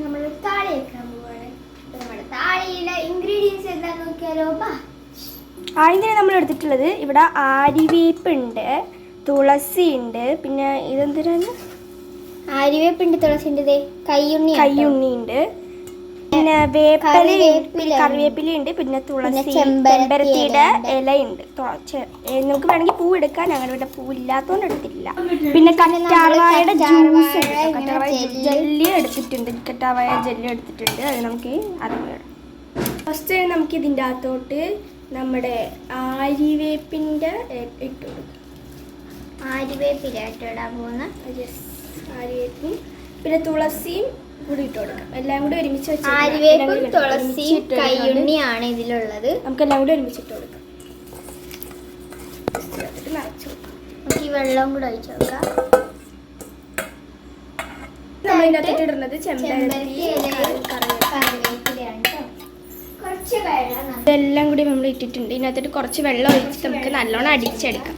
നമ്മൾ താളി വെക്കാൻ പോവാണ്. നമ്മുടെ താളിയുടെ ഇൻഗ്രീഡിയൻസ് എന്താന്ന് നോക്കിയാലോ. ആദ്യം തന്നെ നമ്മൾ എടുത്തിട്ടുള്ളത് ഇവിടെ ആര്യവേപ്പുണ്ട്, തുളസി ഉണ്ട്, പിന്നെ ഇതെന്തിനാണ് ആര്യവേപ്പുണ്ട്, തുളസി ഉണ്ട്, കയ്യുണ്ണി ഉണ്ട്, പിന്നെ കറിവേപ്പില ഉണ്ട്, പിന്നെ തുളസി ചെമ്പരത്തിയുടെ ഇലയുണ്ട്. നമുക്ക് വേണമെങ്കിൽ പൂ എടുക്കാൻ, ഞങ്ങളുടെ ഇവിടെ പൂ ഇല്ലാത്തതുകൊണ്ട് എടുത്തിട്ടില്ല. പിന്നെ കറ്റാർവാഴയുടെ ജ്യൂസ്, കറ്റാർവാഴ ജെല്ലി എടുത്തിട്ടുണ്ട്, കറ്റാർവാഴ ജെല്ലി എടുത്തിട്ടുണ്ട്. അത് നമുക്ക് അത് വേണം. ഫസ്റ്റ് നമുക്ക് ഇതിൻ്റെ അകത്തോട്ട് നമ്മുടെ ആര്യവേപ്പിൻ്റെ ഇട്ട് കൊടുക്കും. ആര്യവേപ്പില ഇടാൻ പോകുന്ന ആര്യവേപ്പും പിന്നെ തുളസിയും കൂടി ഇട്ട് കൊടുക്കാം. എല്ലാം കൂടി ഒരുമിച്ച് വെച്ച് ആര്യവേപ്പും തുളസിയും കയ്യുണ്ണിയാണ് ഇതിലുള്ളത്. നമുക്ക് എല്ലാം കൂടി ഒരുമിച്ച് ഇട്ട് കൊടുക്കാം. നിറച്ചു നമുക്ക് ഈ വെള്ളം കൂടെ ഒഴിച്ചു കൊടുക്കാം. നമ്മൾ ഇതിൻ്റെ അകത്തോട്ട് ഇടുന്നത് ചെമ്പരത്തി കറിവേപ്പിലയാണ്. കുറച്ച് വെള്ളം ഇതെല്ലാം കൂടി നമ്മൾ ഇട്ടിട്ടുണ്ട്. ഇതിനകത്തോട്ട് കുറച്ച് വെള്ളം ഒഴിച്ച് നമുക്ക് നല്ലോണം അടിച്ചെടുക്കാം.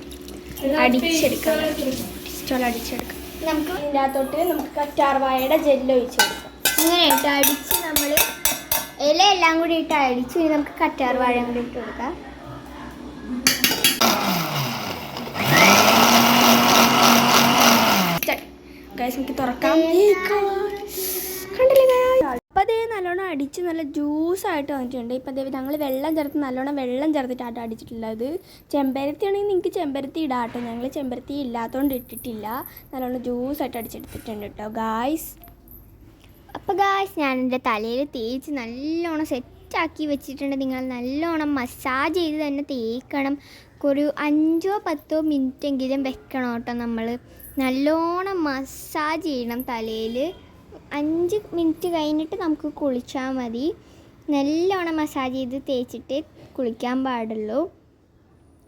നമുക്ക് ഇതിൻ്റെ അകത്തോട്ട് നമുക്ക് കറ്റാർവാഴയുടെ ജെല്ല് ഒഴിച്ച് കൊടുക്കാം. ഇങ്ങനെ ഇട്ട് അടിച്ച് നമ്മൾ ഇല എല്ലാം കൂടി ഇട്ട് അടിച്ച് ഇനി നമുക്ക് കറ്റാർവാഴ കൂടി ഇട്ട് കൊടുക്കാം. നമുക്ക് തുറക്കാം. കണ്ടില്ലേ? അപ്പം അതേ നല്ലോണം അടിച്ച് നല്ല ജ്യൂസായിട്ട് വന്നിട്ടുണ്ട്. ഇപ്പം അതേ ഞങ്ങൾ നല്ലോണം വെള്ളം ചേർത്തിട്ടാട്ടോ അടിച്ചിട്ടുള്ളത്. ചെമ്പരത്തി ആണെങ്കിൽ നിങ്ങൾക്ക് ചെമ്പരത്തി ഇടാട്ടോ. ഞങ്ങൾ ചെമ്പരത്തി ഇല്ലാത്തതുകൊണ്ട് ഇട്ടിട്ടില്ല. നല്ലോണം ജ്യൂസായിട്ട് അടിച്ചെടുത്തിട്ടുണ്ട് കേട്ടോ ഗായ്സ്. അപ്പോൾ ഗായ്സ്, ഞാൻ എൻ്റെ തലയിൽ തേച്ച് നല്ലോണം സെറ്റാക്കി വെച്ചിട്ടുണ്ട്. നിങ്ങൾ നല്ലോണം മസാജ് ചെയ്ത് തന്നെ തേക്കണം. ഒരു 5-10 മിനിറ്റെങ്കിലും വെക്കണം കേട്ടോ. നമ്മൾ നല്ലോണം മസാജ് ചെയ്യണം തലയിൽ. 5 മിനിറ്റ് കഴിഞ്ഞിട്ട് നമുക്ക് കുളിച്ചാൽ മതി. നല്ലോണം മസാജ് ചെയ്ത് തേച്ചിട്ട് കുളിക്കാൻ പാടുള്ളൂ.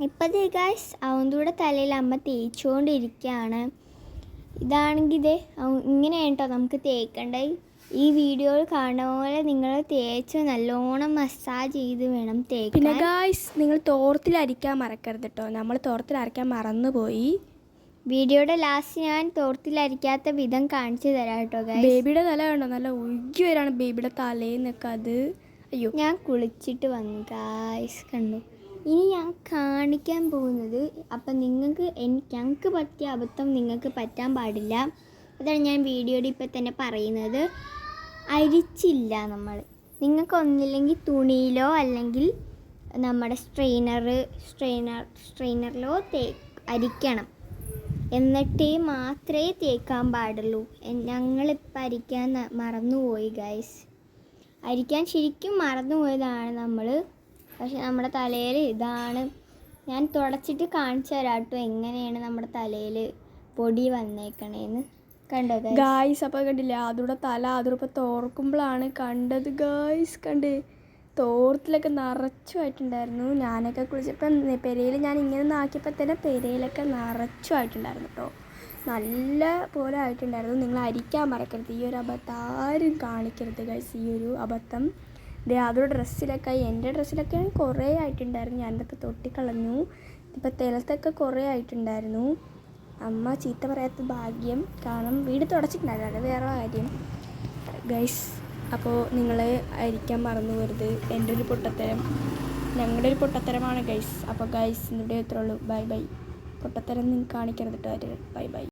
ഇപ്പോഴത്തെ ഗായ്സ് അവൻ്റെ തലയിൽ അമ്മ തേച്ചുകൊണ്ടിരിക്കുകയാണ്. ഇതാണെങ്കിൽ ഇത് ഇങ്ങനെയാണ് കേട്ടോ നമുക്ക് തേക്കേണ്ടത്. ഈ വീഡിയോയിൽ കാണുന്ന പോലെ നിങ്ങൾ തേച്ച് നല്ലോണം മസാജ് ചെയ്ത് വേണം തേക്കാൻ. പിന്നെ ഗായ്സ്, നിങ്ങൾ തോർത്തിൽ അരിക്കാൻ മറക്കരുത് കേട്ടോ. നമ്മൾ തോർത്തിൽ അരയ്ക്കാൻ മറന്നുപോയി. വീഡിയോയുടെ ലാസ്റ്റ് ഞാൻ തോർത്തിലരിക്കാത്ത വിധം കാണിച്ചു തരാം കേട്ടോ ഗൈസ്. ബേബിയുടെ തല കണ്ടോ, നല്ല ഒഴുകി വരാണ് ബേബിയുടെ തലേന്നൊക്കെ. അത് അയ്യോ, ഞാൻ കുളിച്ചിട്ട് വന്നു ഗൈസ്, കണ്ടു. ഇനി ഞാൻ കാണിക്കാൻ പോകുന്നത് അപ്പം ഞങ്ങൾക്ക് പറ്റിയ അബദ്ധം നിങ്ങൾക്ക് പറ്റാൻ പാടില്ല. അതാണ് ഞാൻ വീഡിയോയുടെ ഇപ്പം തന്നെ പറയുന്നത്. അരിച്ചില്ല നമ്മൾ. നിങ്ങൾക്ക് ഒന്നില്ലെങ്കിൽ തുണിയിലോ അല്ലെങ്കിൽ നമ്മുടെ സ്ട്രെയിനറിലോ അരിക്കണം. എന്നിട്ടേ മാത്രമേ തേക്കാൻ പാടുള്ളൂ. ഞങ്ങളിപ്പോൾ അരിക്കാൻ മറന്നുപോയി ഗൈസ്. അരിക്കാൻ ശരിക്കും മറന്നുപോയതാണ് നമ്മൾ. പക്ഷെ നമ്മുടെ തലയിൽ ഇതാണ്. ഞാൻ തുടച്ചിട്ട് കാണിച്ചു തരാം കേട്ടോ എങ്ങനെയാണ് നമ്മുടെ തലയിൽ പൊടി വന്നേക്കണേന്ന്. കണ്ടോ ഗായ്സ്? അപ്പോൾ കണ്ടില്ലേ, അതിവിടെ തല അതിപ്പോൾ തോർക്കുമ്പോഴാണ് കണ്ടത് ഗായ്സ്. തോർത്തിലൊക്കെ നിറച്ചുമായിട്ടുണ്ടായിരുന്നു. ഞാനൊക്കെ കുളിച്ചപ്പം പെരയിൽ ഞാൻ ഇങ്ങനെ നാക്കിയപ്പോൾ തന്നെ പെരയിലൊക്കെ നിറച്ചുമായിട്ടുണ്ടായിരുന്നു കേട്ടോ. നല്ല പോലെ ആയിട്ടുണ്ടായിരുന്നു. നിങ്ങൾ അരിക്കാൻ മറക്കരുത്. ഈ ഒരു അബദ്ധം ആരും കാണിക്കരുത് ഗൈസ്. ഈ ഒരു അബദ്ധം അതൊരു ഡ്രസ്സിലൊക്കെ, എൻ്റെ ഡ്രസ്സിലൊക്കെ കുറേ ആയിട്ടുണ്ടായിരുന്നു. ഞാനതൊക്കെ തൊട്ടിക്കളഞ്ഞു. ഇപ്പം തിലത്തൊക്കെ കുറേ ആയിട്ടുണ്ടായിരുന്നു. അമ്മ ചീത്ത പറയാത്ത ഭാഗ്യം. കാരണം വീട് തുടച്ചിട്ടുണ്ടായിരുന്നു, അത് വേറെ കാര്യം ഗൈസ്. അപ്പോൾ നിങ്ങൾ അരിക്കാൻ മറന്നു പോകരുത്. എൻ്റെ ഒരു പൊട്ടത്തരം, ഞങ്ങളുടെ ഒരു പൊട്ടത്തരമാണ് ഗൈസ്. അപ്പോൾ ഗൈസ്, ഇവിടെ എത്രയുള്ളൂ. Bye bye. പൊട്ടത്തരം നിങ്ങൾക്ക് കാണിക്കരുത് കേട്ടോ. Bye bye.